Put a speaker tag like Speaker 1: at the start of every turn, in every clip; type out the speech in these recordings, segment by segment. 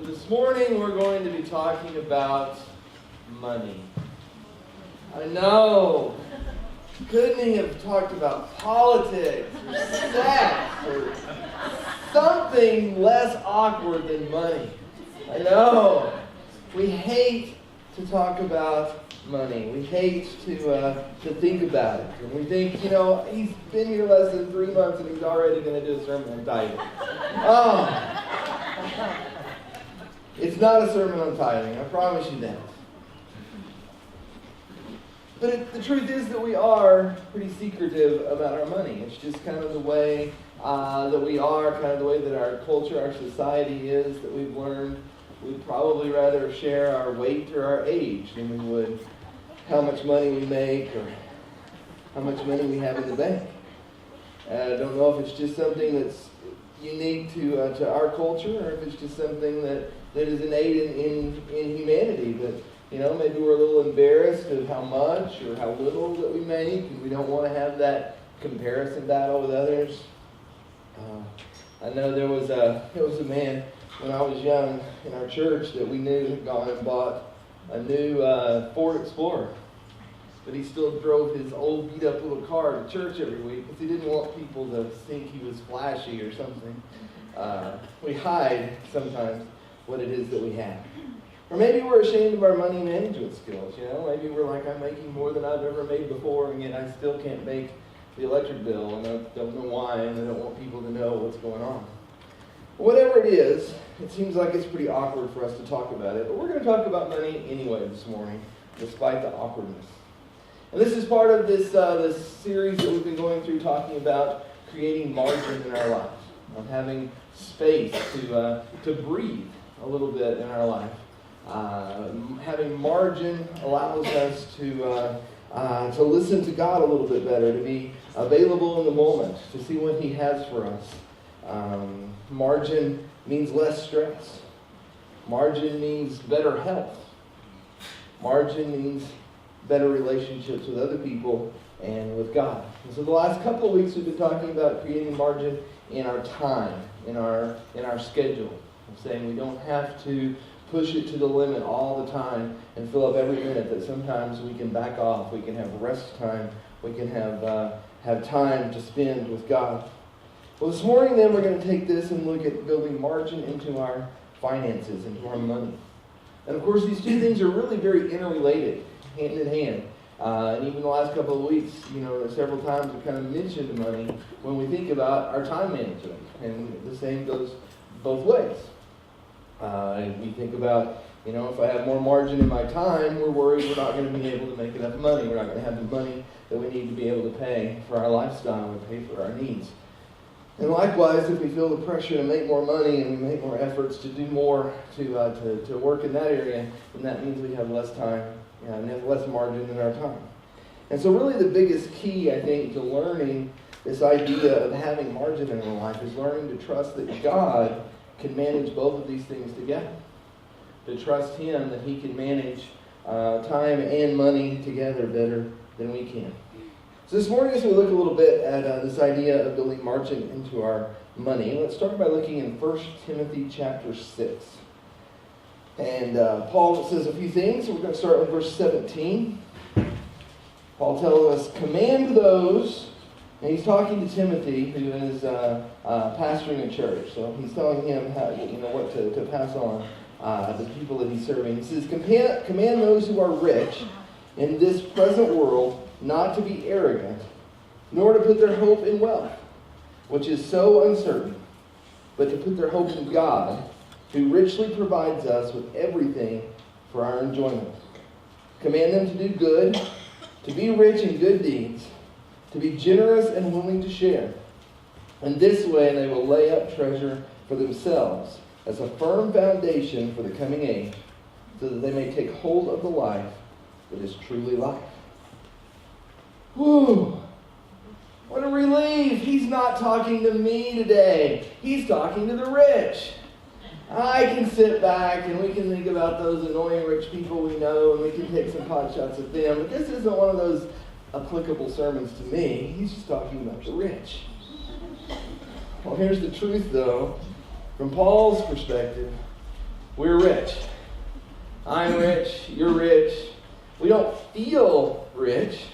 Speaker 1: This morning we're going to be talking about money. I know. Couldn't he have talked about politics or sex or something less awkward than money? I know. We hate to talk about money. We hate to think about it. And we think, he's been here less than 3 months and he's already going to do a sermon on tithing. Oh. It's not a sermon on tithing, I promise you that. But the truth is that we are pretty secretive about our money. It's just kind of the way that we are, kind of the way that our culture, our society is, that we've learned. We'd probably rather share our weight or our age than we would how much money we make or how much money we have in the bank. I don't know if it's just something that's unique to our culture or if it's just something that is innate in humanity. But, maybe we're a little embarrassed of how much or how little that we make, and we don't want to have that comparison battle with others. I know there was a man when I was young in our church that we knew had gone and bought a new Ford Explorer. But he still drove his old beat-up little car to church every week because he didn't want people to think he was flashy or something. We hide sometimes what it is that we have. Or maybe we're ashamed of our money management skills, Maybe we're like, I'm making more than I've ever made before, and yet I still can't make the electric bill, and I don't know why, and I don't want people to know what's going on. Whatever it is, it seems like it's pretty awkward for us to talk about it, but we're going to talk about money anyway this morning, despite the awkwardness. And this is part of this series that we've been going through talking about creating margin in our lives, of having space to breathe a little bit in our life. Having margin allows us to listen to God a little bit better, to be available in the moment, to see what He has for us. Margin means less stress. Margin means better health. Margin means better relationships with other people and with God. And so the last couple of weeks we've been talking about creating margin in our time, in our schedule. I'm saying we don't have to push it to the limit all the time and fill up every minute, that sometimes we can back off, we can have rest time, we can have time to spend with God. Well, this morning then we're going to take this and look at building margin into our finances, into our money. And of course these two things are really very interrelated, hand in hand. And even the last couple of weeks, several times we kind of mentioned money when we think about our time management. And the same goes both ways. We think about, if I have more margin in my time, we're worried we're not going to be able to make enough money. We're not going to have the money that we need to be able to pay for our lifestyle and pay for our needs. And likewise, if we feel the pressure to make more money and we make more efforts to do more to work in that area, then that means we have less time and have less margin in our time. And so really the biggest key, I think, to learning this idea of having margin in our life is learning to trust that God can manage both of these things together. To trust Him that He can manage time and money together better than we can. So this morning, as we look a little bit at this idea of building margin into our money, let's start by looking in 1 Timothy chapter 6. And Paul says a few things. We're going to start with verse 17. Paul tells us, command those. And he's talking to Timothy, who is pastoring a church. So he's telling him how, what to pass on the people that he's serving. He says, command those who are rich in this present world not to be arrogant, nor to put their hope in wealth, which is so uncertain, but to put their hope in God, who richly provides us with everything for our enjoyment. Command them to do good, to be rich in good deeds, to be generous and willing to share. And this way they will lay up treasure for themselves as a firm foundation for the coming age, so that they may take hold of the life that is truly life. Whew! What a relief! He's not talking to me today. He's talking to the rich. I can sit back and we can think about those annoying rich people we know and we can take some pot shots at them. But this isn't one of those applicable sermons to me. He's just talking about the rich. Well, here's the truth, though. From Paul's perspective, We're rich. I'm rich. You're rich. We don't feel rich.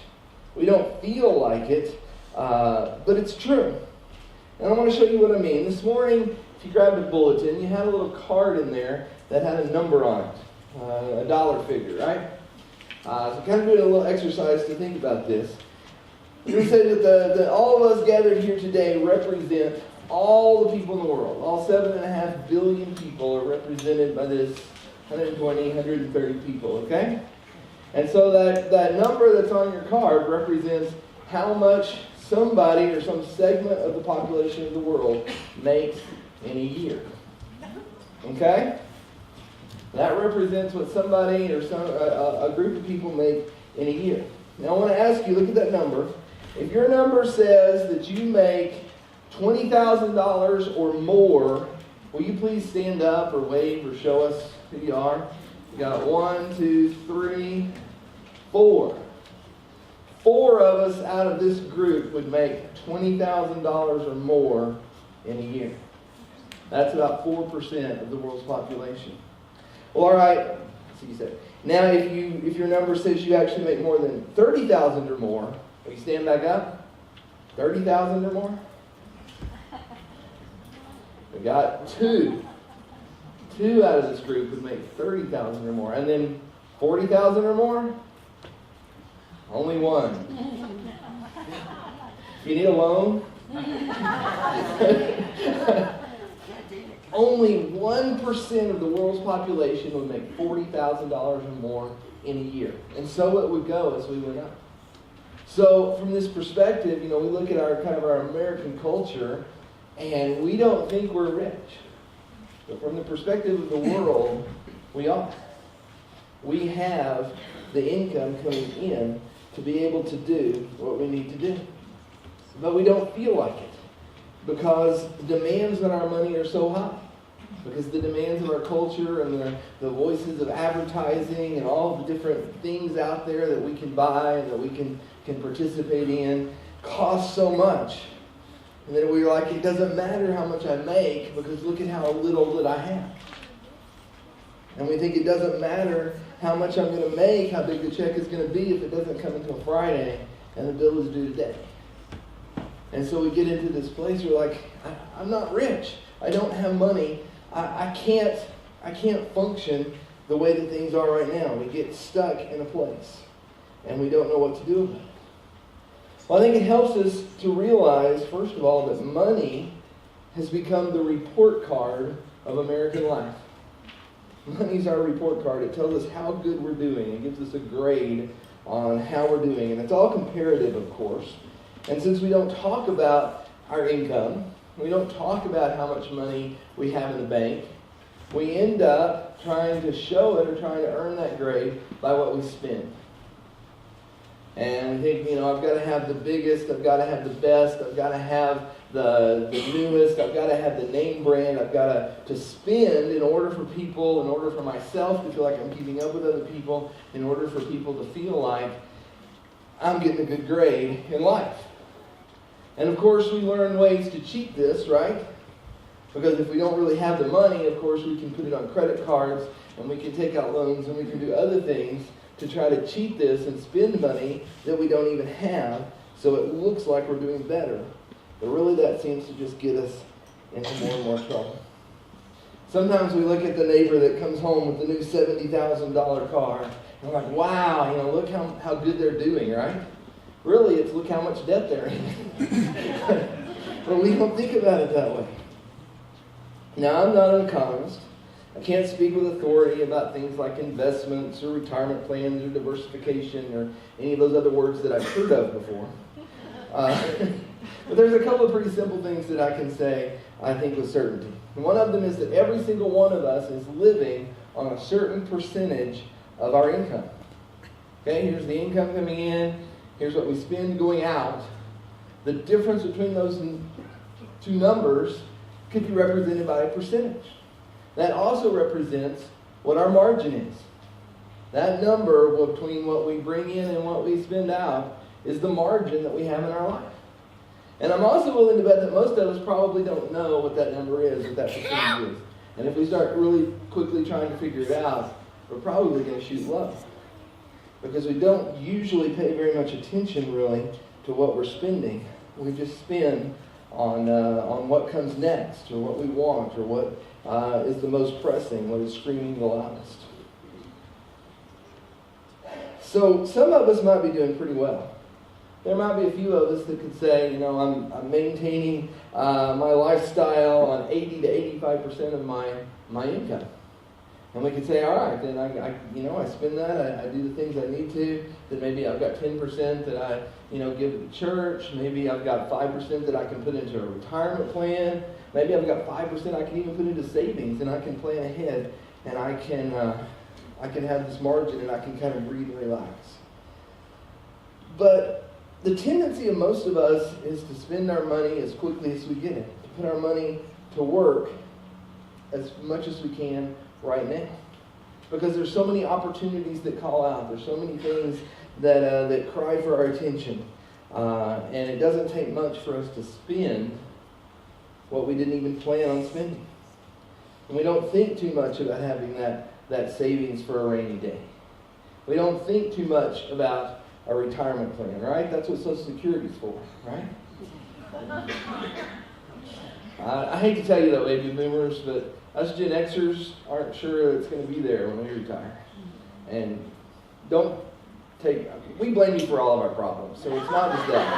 Speaker 1: We don't feel like it. But it's true. And I want to show you what I mean. This morning, if you grabbed a bulletin, you had a little card in there that had a number on it, a dollar figure, right? So kind of doing a little exercise to think about this. We say that all of us gathered here today represent all the people in the world. All 7.5 billion people are represented by this 120, 130 people, okay? And so that number that's on your card represents how much somebody or some segment of the population of the world makes in a year. Okay? That represents what somebody or a group of people make in a year. Now I want to ask you, look at that number. If your number says that you make $20,000 or more, will you please stand up or wave or show us who you are? You got 1, 2, 3, 4. 4 of us out of this group would make $20,000 or more in a year. That's about 4% of the world's population. Well, all right. So you said. Now, if your number says you actually make more than $30,000 or more, will you stand back up? 30,000 or more? We got 2. 2 out of this group would make 30,000 or more. And then 40,000 or more? Only 1. You need a loan? Only 1% of the world's population would make $40,000 or more in a year. And so it would go as we went up. So from this perspective, we look at our American culture, and we don't think we're rich. But from the perspective of the world, we are. We have the income coming in to be able to do what we need to do. But we don't feel like it because the demands on our money are so high. Because the demands of our culture and the voices of advertising and all the different things out there that we can buy and that we can participate in cost so much. And then we're like, it doesn't matter how much I make because look at how little that I have. And we think it doesn't matter how much I'm going to make, how big the check is going to be if it doesn't come until Friday and the bill is due today. And so we get into this place where we're like, I'm not rich. I don't have money. I can't function the way that things are right now. We get stuck in a place and we don't know what to do about it. Well, I think it helps us to realize, first of all, that money has become the report card of American life. Money's our report card. It tells us how good we're doing. It gives us a grade on how we're doing. And it's all comparative, of course. And since we don't talk about our income, we don't talk about how much money we have in the bank, we end up trying to show it or trying to earn that grade by what we spend. And we think, I've got to have the biggest, I've got to have the best, I've got to have the newest, I've got to have the name brand, I've got to spend in order for people, in order for myself to feel like I'm keeping up with other people, in order for people to feel like I'm getting a good grade in life. And of course we learn ways to cheat this, right? Because if we don't really have the money, of course we can put it on credit cards and we can take out loans and we can do other things to try to cheat this and spend money that we don't even have so it looks like we're doing better. But really that seems to just get us into more and more trouble. Sometimes we look at the neighbor that comes home with the new $70,000 car and we're like, wow, look how good they're doing, right? Really, it's look how much debt they're in. But we don't think about it that way. Now, I'm not an economist. I can't speak with authority about things like investments or retirement plans or diversification or any of those other words that I've heard of before. But there's a couple of pretty simple things that I can say, I think, with certainty. And one of them is that every single one of us is living on a certain percentage of our income. Okay, here's the income coming in. Here's what we spend going out. The difference between those two numbers could be represented by a percentage. That also represents what our margin is. That number between what we bring in and what we spend out is the margin that we have in our life. And I'm also willing to bet that most of us probably don't know what that number is, what that percentage is. And if we start really quickly trying to figure it out, we're probably going to shoot low. Because we don't usually pay very much attention, really, to what we're spending. We just spend on what comes next, or what we want, or what is the most pressing, what is screaming the loudest. So some of us might be doing pretty well. There might be a few of us that could say, I'm maintaining my lifestyle on 80 to 85% of my income. And we could say, all right, then I spend that, I do the things I need to, then maybe I've got 10% that I give to the church, maybe I've got 5% that I can put into a retirement plan, maybe I've got 5% I can even put into savings, and I can plan ahead, and I can have this margin, and I can kind of breathe and relax. But the tendency of most of us is to spend our money as quickly as we get it, to put our money to work as much as we can right now. Because there's so many opportunities that call out. There's so many things that cry for our attention. And it doesn't take much for us to spend what we didn't even plan on spending. And we don't think too much about having that savings for a rainy day. We don't think too much about a retirement plan, right? That's what Social Security's for, right? I hate to tell you that, baby boomers, but us Gen Xers aren't sure it's going to be there when we retire. And we blame you for all of our problems, so it's not just that.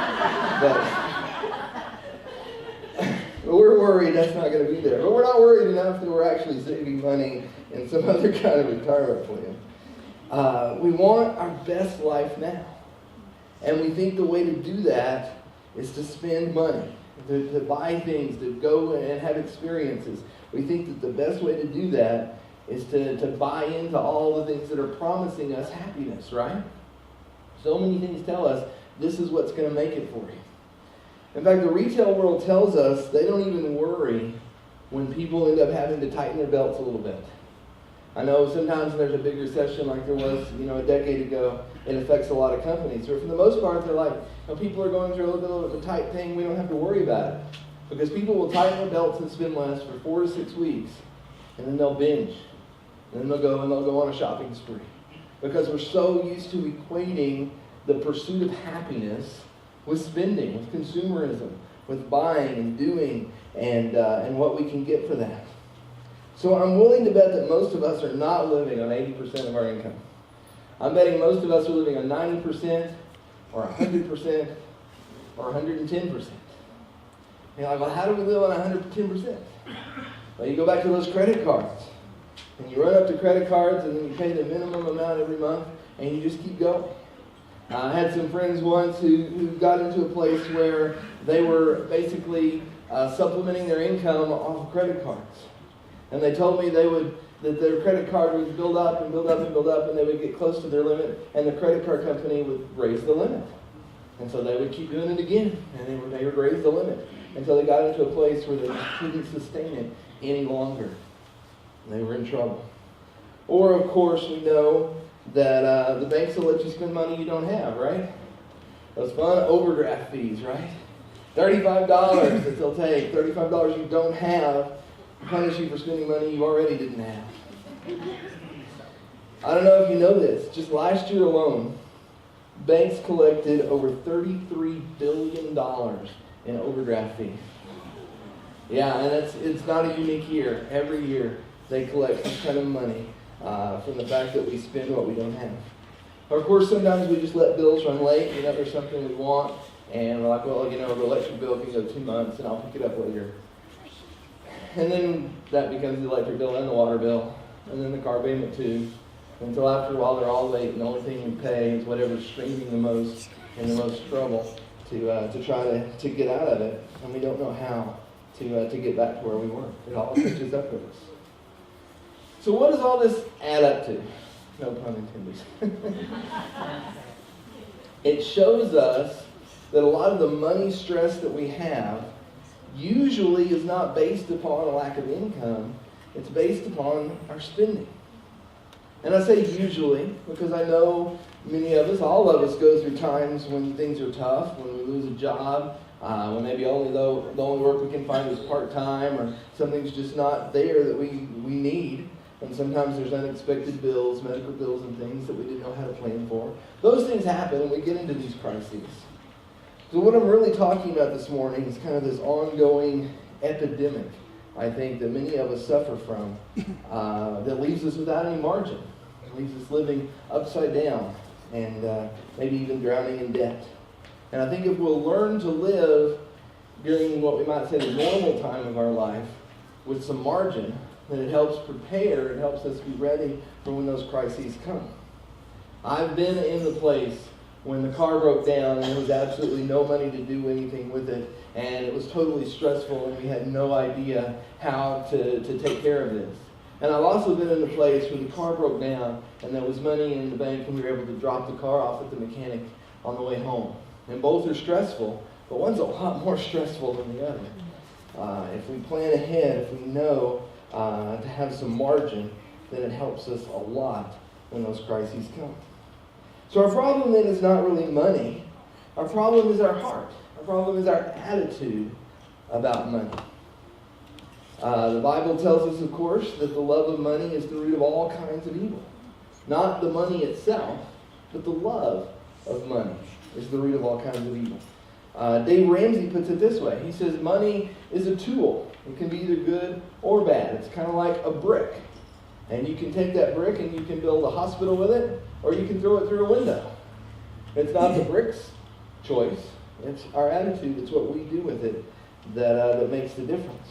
Speaker 1: But we're worried that's not going to be there. But we're not worried enough that we're actually saving money in some other kind of retirement plan. We want our best life now. And we think the way to do that is to spend money, to buy things, to go and have experiences. We think that the best way to do that is to buy into all the things that are promising us happiness, right? So many things tell us this is what's going to make it for you. In fact, the retail world tells us they don't even worry when people end up having to tighten their belts a little bit. I know sometimes there's a big recession like there was, a decade ago. It affects a lot of companies. But for the most part, they're like, people are going through a little bit of a tight thing. We don't have to worry about it. Because people will tighten their belts and spend less for 4 to 6 weeks. And then they'll binge. And then they'll go on a shopping spree. Because we're so used to equating the pursuit of happiness with spending, with consumerism, with buying and doing, and what we can get for that. So I'm willing to bet that most of us are not living on 80% of our income. I'm betting most of us are living on 90% or 100% or 110%. You're like, well, how do we live on 110%? Well, you go back to those credit cards. And you run up to credit cards and then you pay the minimum amount every month and you just keep going. I had some friends once who got into a place where they were basically supplementing their income off of credit cards. And they told me that their credit card would build up and build up and build up, and they would get close to their limit, and the credit card company would raise the limit. And so they would keep doing it again, and they would raise the limit until they got into a place where they couldn't sustain it any longer. And they were in trouble. Or, of course, we know that the banks will let you spend money you don't have, right? Those fun overdraft fees, right? $35 that they'll take, $35 you don't have, punish you for spending money you already didn't have. I don't know if you know this. Just last year alone, banks collected over $33 billion in overdraft fees. Yeah, and it's not a unique year. Every year they collect some kind of money from the fact that we spend what we don't have. Or of course, sometimes we just let bills run late. There's something we want, and we're like, well, the electric bill can go 2 months, and I'll pick it up later. And then that becomes the electric bill and the water bill, and then the car payment too. Until after a while they're all late, and the only thing we pay is whatever's screaming the most and the most trouble to try to get out of it, and we don't know how to get back to where we were. It all catches up with us. So what does all this add up to? No pun intended. It shows us that a lot of the money stress that we have usually is not based upon a lack of income. It's based upon our spending. And I say usually because I know many of us, all of us, go through times when things are tough, when we lose a job, when maybe the only work we can find is part-time, or something's just not there that we need. And sometimes there's unexpected bills, medical bills and things that we didn't know how to plan for. Those things happen and we get into these crises. So what I'm really talking about this morning is kind of this ongoing epidemic, I think, that many of us suffer from, that leaves us without any margin. It leaves us living upside down and maybe even drowning in debt. And I think if we'll learn to live during what we might say the normal time of our life with some margin, then it helps prepare, it helps us be ready for when those crises come. I've been in the place when the car broke down and there was absolutely no money to do anything with it, and it was totally stressful and we had no idea how to take care of this. And I've also been in the place when the car broke down and there was money in the bank and we were able to drop the car off at the mechanic on the way home. And both are stressful, but one's a lot more stressful than the other. If we plan ahead, if we know to have some margin, then it helps us a lot when those crises come. So our problem then is not really money. Our problem is our heart. Our problem is our attitude about money. The Bible tells us, of course, that the love of money is the root of all kinds of evil. Not the money itself, but the love of money is the root of all kinds of evil. Dave Ramsey puts it this way. He says money is a tool. It can be either good or bad. It's kind of like a brick. And you can take that brick and you can build a hospital with it, or you can throw it through a window. It's not the brick's choice. It's our attitude. It's what we do with it that makes the difference.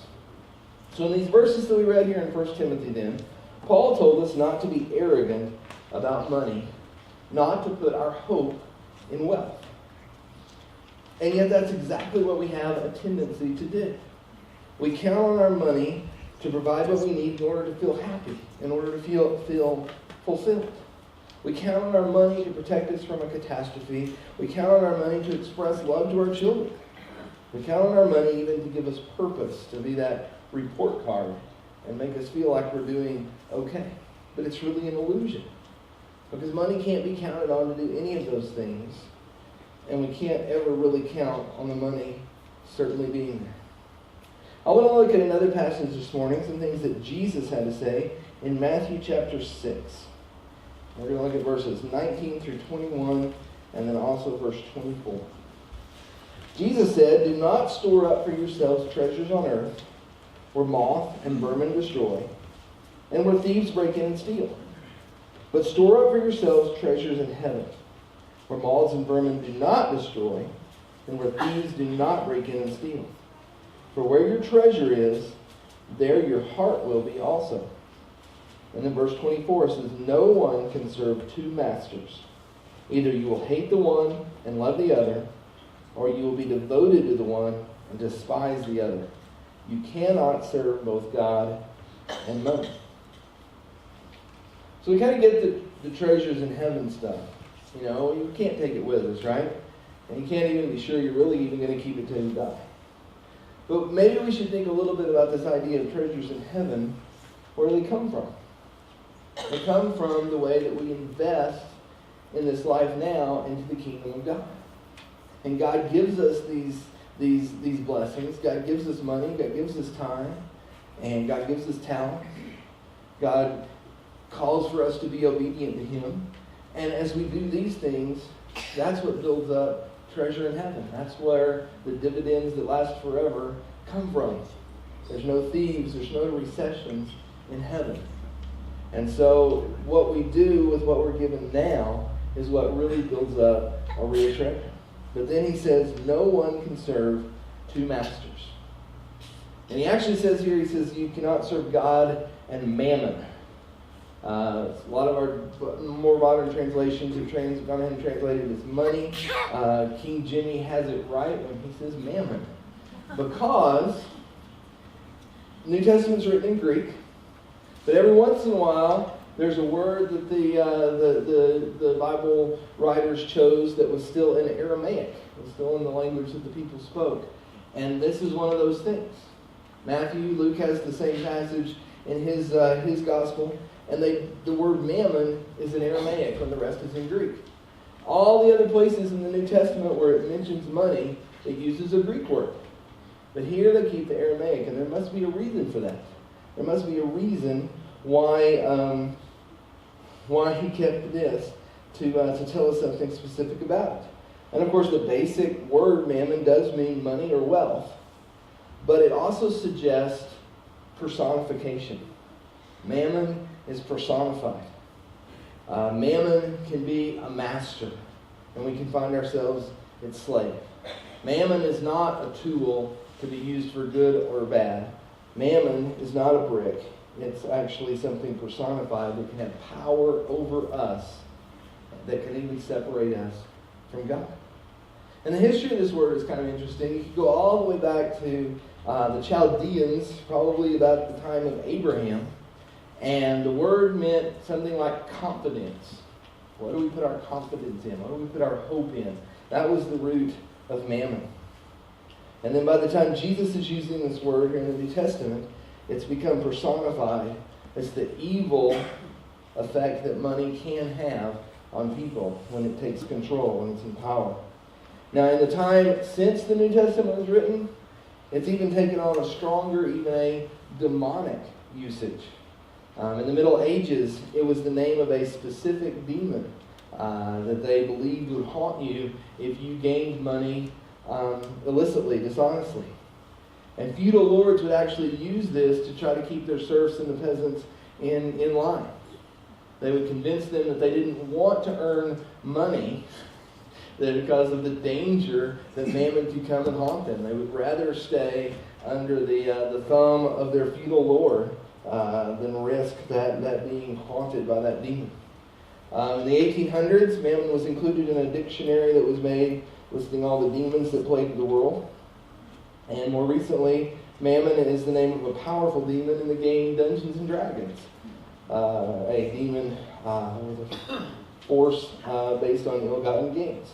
Speaker 1: So in these verses that we read here in 1 Timothy then, Paul told us not to be arrogant about money, not to put our hope in wealth. And yet that's exactly what we have a tendency to do. We count on our money to provide what we need in order to feel happy, in order to feel fulfilled. We count on our money to protect us from a catastrophe. We count on our money to express love to our children. We count on our money even to give us purpose, to be that report card and make us feel like we're doing okay. But it's really an illusion, because money can't be counted on to do any of those things. And we can't ever really count on the money certainly being there. I want to look at another passage this morning, some things that Jesus had to say in Matthew chapter 6. We're going to look at verses 19 through 21, and then also verse 24. Jesus said, "Do not store up for yourselves treasures on earth, where moth and vermin destroy, and where thieves break in and steal. But store up for yourselves treasures in heaven, where moths and vermin do not destroy, and where thieves do not break in and steal. For where your treasure is, there your heart will be also." And then verse 24 says, "No one can serve two masters. Either you will hate the one and love the other, or you will be devoted to the one and despise the other. You cannot serve both God and money." So we kind of get the treasures in heaven stuff. You know, you can't take it with us, right? And you can't even be sure you're really even going to keep it till you die. But maybe we should think a little bit about this idea of treasures in heaven. Where do they come from? They come from the way that we invest in this life now into the kingdom of God. And God gives us these blessings. God gives us money. God gives us time. And God gives us talent. God calls for us to be obedient to Him. And as we do these things, that's what builds up treasure in heaven. That's where the dividends that last forever come from. There's no thieves, there's no recessions in heaven. And so what we do with what we're given now is what really builds up a real treasure. But then he says, no one can serve two masters. And he actually says here, he says, you cannot serve God and mammon. A lot of our more modern translations have gone ahead and translated it as money. King Jimmy has it right when he says mammon. Because New Testament's written in Greek, but every once in a while there's a word that the Bible writers chose that was still in Aramaic. It was still in the language that the people spoke. And this is one of those things. Matthew, Luke has the same passage in his gospel. And the word mammon is in Aramaic when the rest is in Greek. All the other places in the New Testament where it mentions money it uses a Greek word. But here they keep the Aramaic, and there must be a reason for that. There must be a reason why he kept this to tell us something specific about it. And of course, the basic word mammon does mean money or wealth, but it also suggests personification. Mammon is personified. Mammon can be a master, and we can find ourselves its slave. Mammon is not a tool to be used for good or bad. Mammon is not a brick. It's actually something personified that can have power over us, that can even separate us from God. And the history of this word is kind of interesting. You can go all the way back to the Chaldeans, probably about the time of Abraham. And the word meant something like confidence. What do we put our confidence in? What do we put our hope in? That was the root of mammon. And then by the time Jesus is using this word here in the New Testament, it's become personified as the evil effect that money can have on people when it takes control, when it's in power. Now, in the time since the New Testament was written, it's even taken on a stronger, even a demonic usage. In the Middle Ages, it was the name of a specific demon that they believed would haunt you if you gained money illicitly, dishonestly. And feudal lords would actually use this to try to keep their serfs and the peasants in line. They would convince them that they didn't want to earn money because of the danger that mammon could come and haunt them. They would rather stay under the thumb of their feudal lord than risk that being haunted by that demon. In the 1800s, mammon was included in a dictionary that was made listing all the demons that plagued the world. And more recently, mammon is the name of a powerful demon in the game Dungeons and Dragons. A demon with a force based on ill-gotten gains.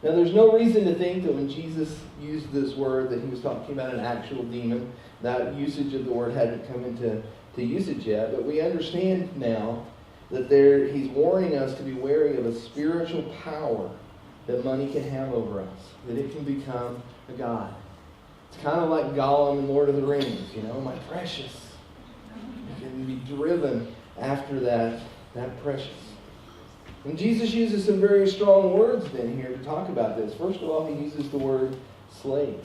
Speaker 1: Now, there's no reason to think that when Jesus used this word that he was talking about an actual demon. That usage of the word hadn't come into usage yet, but we understand now that he's warning us to be wary of a spiritual power that money can have over us, that it can become a god. It's kind of like Gollum in Lord of the Rings, my precious. You can be driven after that precious. And Jesus uses some very strong words then here to talk about this. First of all, he uses the word slave.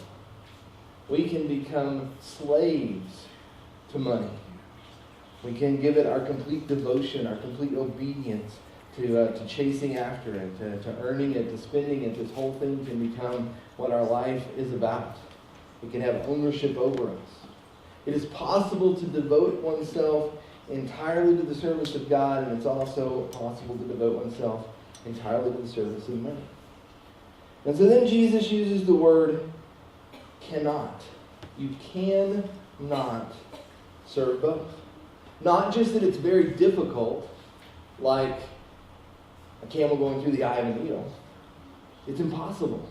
Speaker 1: We can become slaves to money. We can give it our complete devotion, our complete obedience to chasing after it, to earning it, to spending it. This whole thing can become what our life is about. It can have ownership over us. It is possible to devote oneself entirely to the service of God, and it's also possible to devote oneself entirely to the service of money. And so then Jesus uses the word cannot. You cannot serve both. Not just that it's very difficult, like a camel going through the eye of a needle. It's impossible.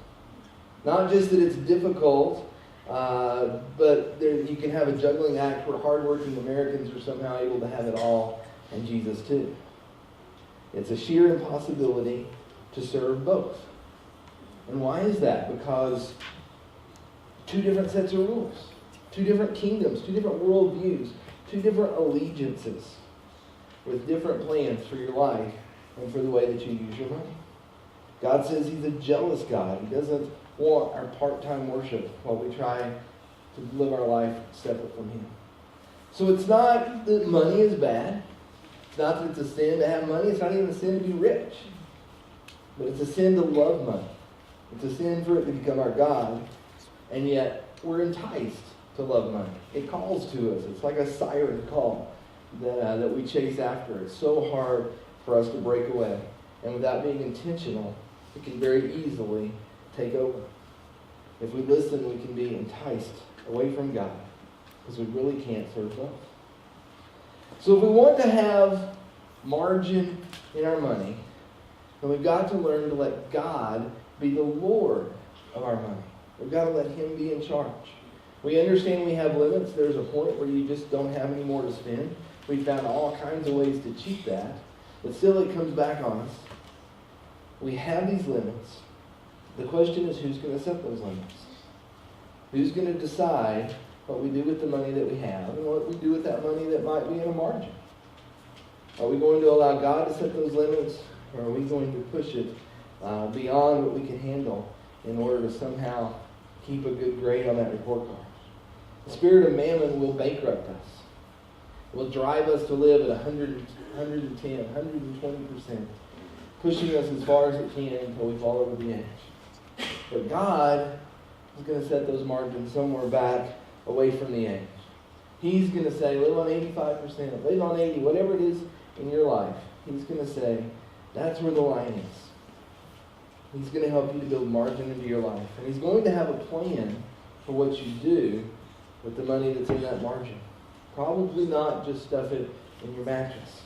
Speaker 1: Not just that it's difficult, but you can have a juggling act where hardworking Americans are somehow able to have it all, and Jesus too. It's a sheer impossibility to serve both. And why is that? Because two different sets of rules, two different kingdoms, two different worldviews, two different allegiances with different plans for your life and for the way that you use your money. God says he's a jealous God. He doesn't want our part-time worship while we try to live our life separate from him. So it's not that money is bad. It's not that it's a sin to have money. It's not even a sin to be rich. But it's a sin to love money. It's a sin for it to become our God. And yet we're enticed to love money. It calls to us. It's like a siren call that we chase after. It's so hard for us to break away. And without being intentional, it can very easily take over. If we listen, we can be enticed away from God because we really can't serve both. So if we want to have margin in our money, then we've got to learn to let God be the Lord of our money. We've got to let him be in charge. We understand we have limits. There's a point where you just don't have any more to spend. We've found all kinds of ways to cheat that, but still it comes back on us. We have these limits, The question is, who's going to set those limits? Who's going to decide what we do with the money that we have and what we do with that money that might be in a margin? Are we going to allow God to set those limits, or are we going to push it beyond what we can handle in order to somehow keep a good grade on that report card? The spirit of mammon will bankrupt us. It will drive us to live at 100, 110, 120%, pushing us as far as it can until we fall over the edge. But God is going to set those margins somewhere back away from the edge. He's going to say, live on 85%, live on 80%, whatever it is in your life. He's going to say, that's where the line is. He's going to help you to build margin into your life. And He's going to have a plan for what you do with the money that's in that margin. Probably not just stuff it in your mattress.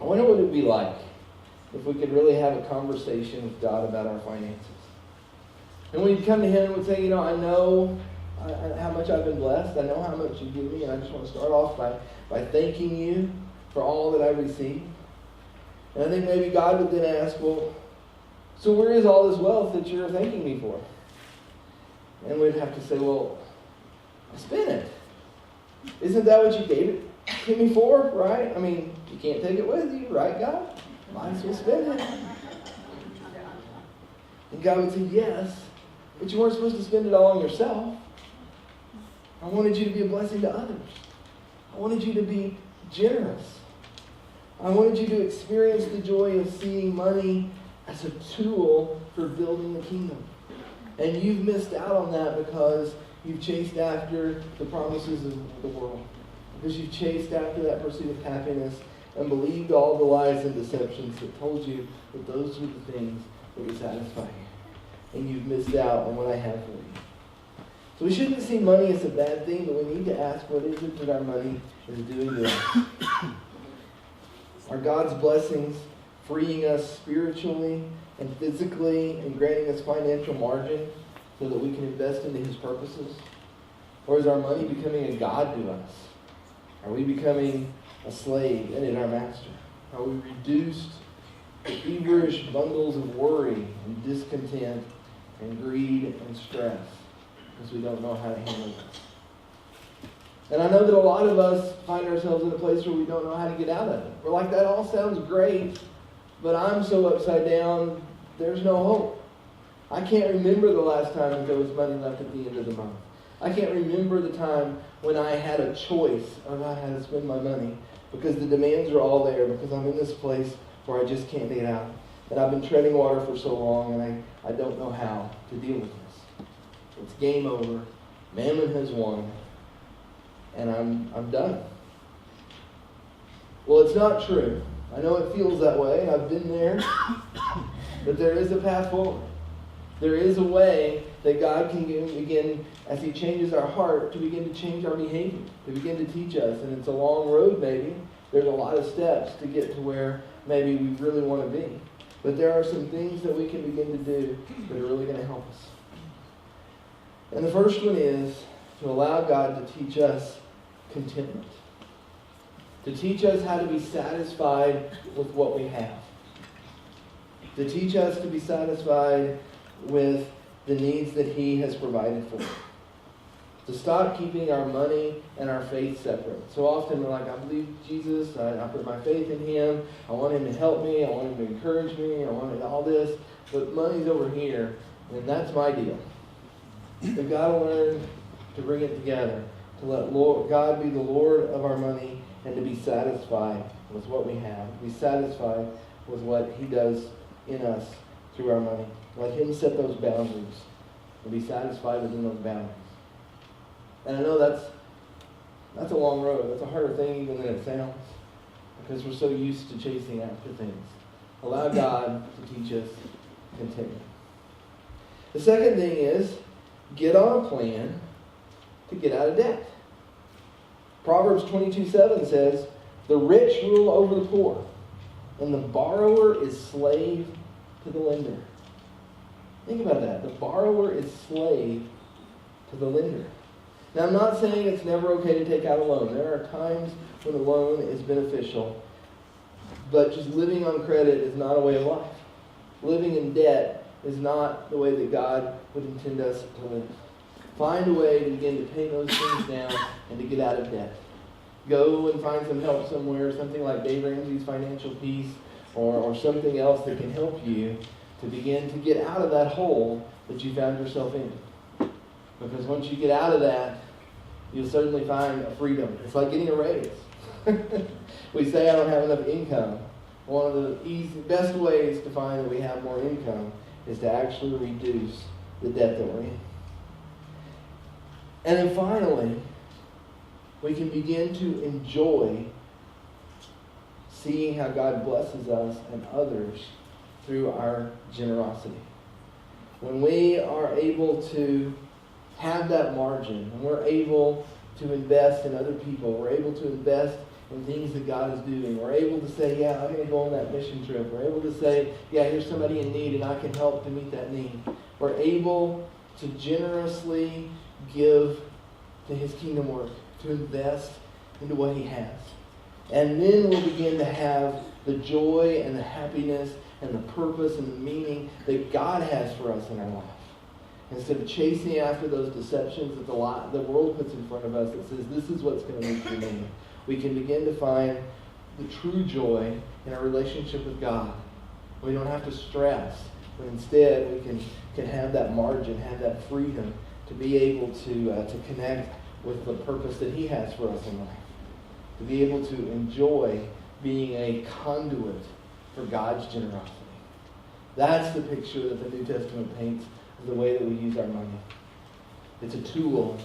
Speaker 1: I wonder what it would be like if we could really have a conversation with God about our finances. And we'd come to Him and we'd say, I know how much I've been blessed. I know how much you give me. And I just want to start off by thanking you for all that I received. And I think maybe God would then ask, well, so where is all this wealth that you're thanking me for? And we'd have to say, well, I spent it. Isn't that what you gave it to me for, right? I mean, you can't take it with you, right, God? Might as well spend it. And God would say, yes, but you weren't supposed to spend it all on yourself. I wanted you to be a blessing to others. I wanted you to be generous. I wanted you to experience the joy of seeing money as a tool for building the kingdom. And you've missed out on that because you've chased after the promises of the world. Because you've chased after that pursuit of happiness and believed all the lies and deceptions that told you that those were the things that would satisfy you. And you've missed out on what I have for you. So we shouldn't see money as a bad thing, but we need to ask, what is it that our money is doing to us? Are God's blessings freeing us spiritually and physically and granting us financial margin so that we can invest into His purposes? Or is our money becoming a god to us? Are we becoming a slave and in our master? Are we reduced to feverish bundles of worry and discontent and greed and stress because we don't know how to handle this? And I know that a lot of us find ourselves in a place where we don't know how to get out of it. We're like, that all sounds great, but I'm so upside down, there's no hope. I can't remember the last time that there was money left at the end of the month. I can't remember the time when I had a choice about how to spend my money because the demands are all there, because I'm in this place where I just can't get out. And I've been treading water for so long, and I don't know how to deal with this. It's game over. Mammon has won. And I'm done. Well, it's not true. I know it feels that way, and I've been there. But there is a path forward. There is a way that God can begin, as He changes our heart, to begin to change our behavior, to begin to teach us. And it's a long road, maybe. There's a lot of steps to get to where maybe we really want to be. But there are some things that we can begin to do that are really going to help us. And the first one is to allow God to teach us contentment. To teach us how to be satisfied with what we have. To teach us to be satisfied with the needs that He has provided for us. To stop keeping our money and our faith separate. So often we're like, I believe Jesus, I put my faith in Him, I want Him to help me, I want Him to encourage me, I want all this, but money's over here, and that's my deal. We've got to learn to bring it together, to let God be the Lord of our money, and to be satisfied with what we have, be satisfied with what He does in us through our money. Let Him set those boundaries and be satisfied within those boundaries. And I know that's a long road. That's a harder thing even than it sounds, because we're so used to chasing after things. Allow God to teach us contentment. The second thing is, get on a plan to get out of debt. Proverbs 22:7 says, the rich rule over the poor, and the borrower is slave to the lender. Think about that. The borrower is slave to the lender. Now, I'm not saying it's never okay to take out a loan. There are times when a loan is beneficial, but just living on credit is not a way of life. living in debt is not the way that God would intend us to live. Find a way to begin to pay those things down and to get out of debt. Go and find some help somewhere, something like Dave Ramsey's Financial Peace, or something else that can help you to begin to get out of that hole that you found yourself in. Because once you get out of that, you'll certainly find a freedom. It's like getting a raise. We say, I don't have enough income. One of the best ways to find that we have more income is to actually reduce the debt that we're in. And then finally, we can begin to enjoy seeing how God blesses us and others through our generosity. When we are able to have that margin, and we're able to invest in other people, we're able to invest in things that God is doing, we're able to say, yeah, I'm going to go on that mission trip. We're able to say, yeah, here's somebody in need and I can help to meet that need. We're able to generously give to His kingdom work, to invest into what He has. And then we'll begin to have the joy and the happiness and the purpose and the meaning that God has for us in our life. Instead of chasing after those deceptions that the world puts in front of us that says, this is what's going to make you meaning, we can begin to find the true joy in our relationship with God. We don't have to stress, but instead we can have that margin, have that freedom to be able to connect with the purpose that He has for us in life. To be able to enjoy being a conduit for God's generosity. That's the picture that the New Testament paints of the way that we use our money. It's a tool,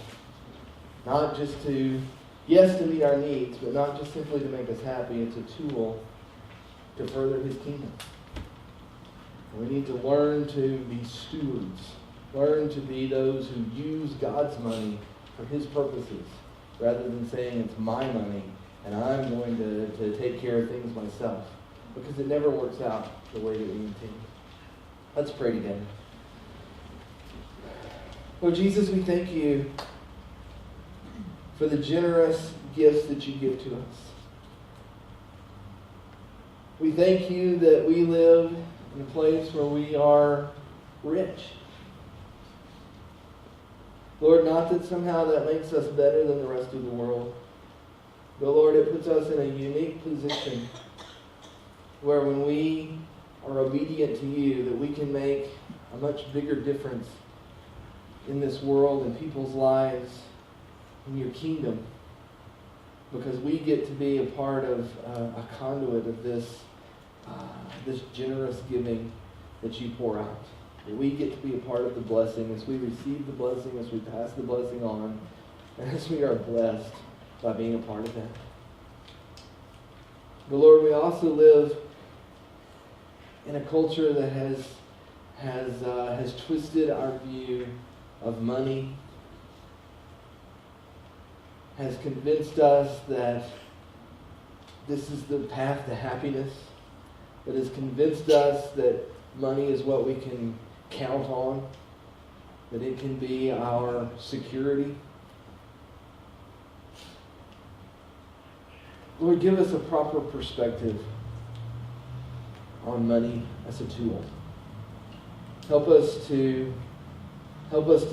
Speaker 1: not just to, yes, to meet our needs, but not just simply to make us happy. It's a tool to further His kingdom. And we need to learn to be stewards. Learn to be those who use God's money for His purposes, rather than saying it's my money and I'm going to take care of things myself. Because it never works out the way that we intend. Let's pray together. Lord Jesus, we thank You for the generous gifts that You give to us. We thank You that we live in a place where we are rich. Lord, not that somehow that makes us better than the rest of the world, but Lord, it puts us in a unique position where when we are obedient to You, that we can make a much bigger difference in this world and people's lives in Your kingdom, because we get to be a part of a conduit of this generous giving that You pour out. That we get to be a part of the blessing as we receive the blessing, as we pass the blessing on, and as we are blessed by being a part of that. But Lord, we also live in a culture that has twisted our view of money, has convinced us that this is the path to happiness, that has convinced us that money is what we can count on, that it can be our security. Lord, give us a proper perspective on money as a tool. Help us to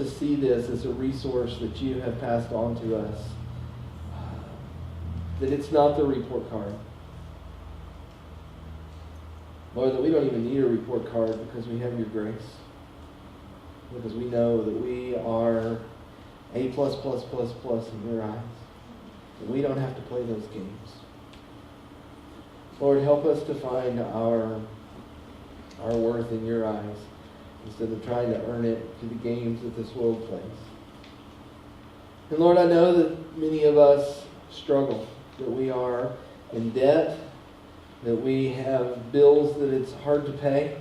Speaker 1: see this as a resource that You have passed on to us. That it's not the report card. Lord, that we don't even need a report card because we have Your grace. Because we know that we are A++++ in Your eyes. And we don't have to play those games. Lord, help us to find our worth in Your eyes instead of trying to earn it through the games that this world plays. And Lord, I know that many of us struggle, that we are in debt, that we have bills that it's hard to pay.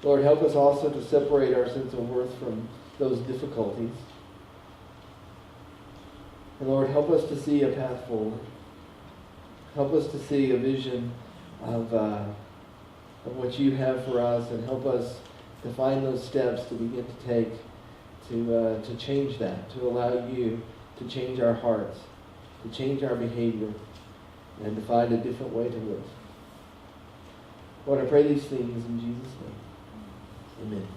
Speaker 1: Lord, help us also to separate our sense of worth from those difficulties. And Lord, help us to see a path forward. Help us to see a vision of what You have for us, and help us to find those steps to begin to take to change that, to allow You to change our hearts, to change our behavior, and to find a different way to live. Lord, I pray these things in Jesus' name. Amen.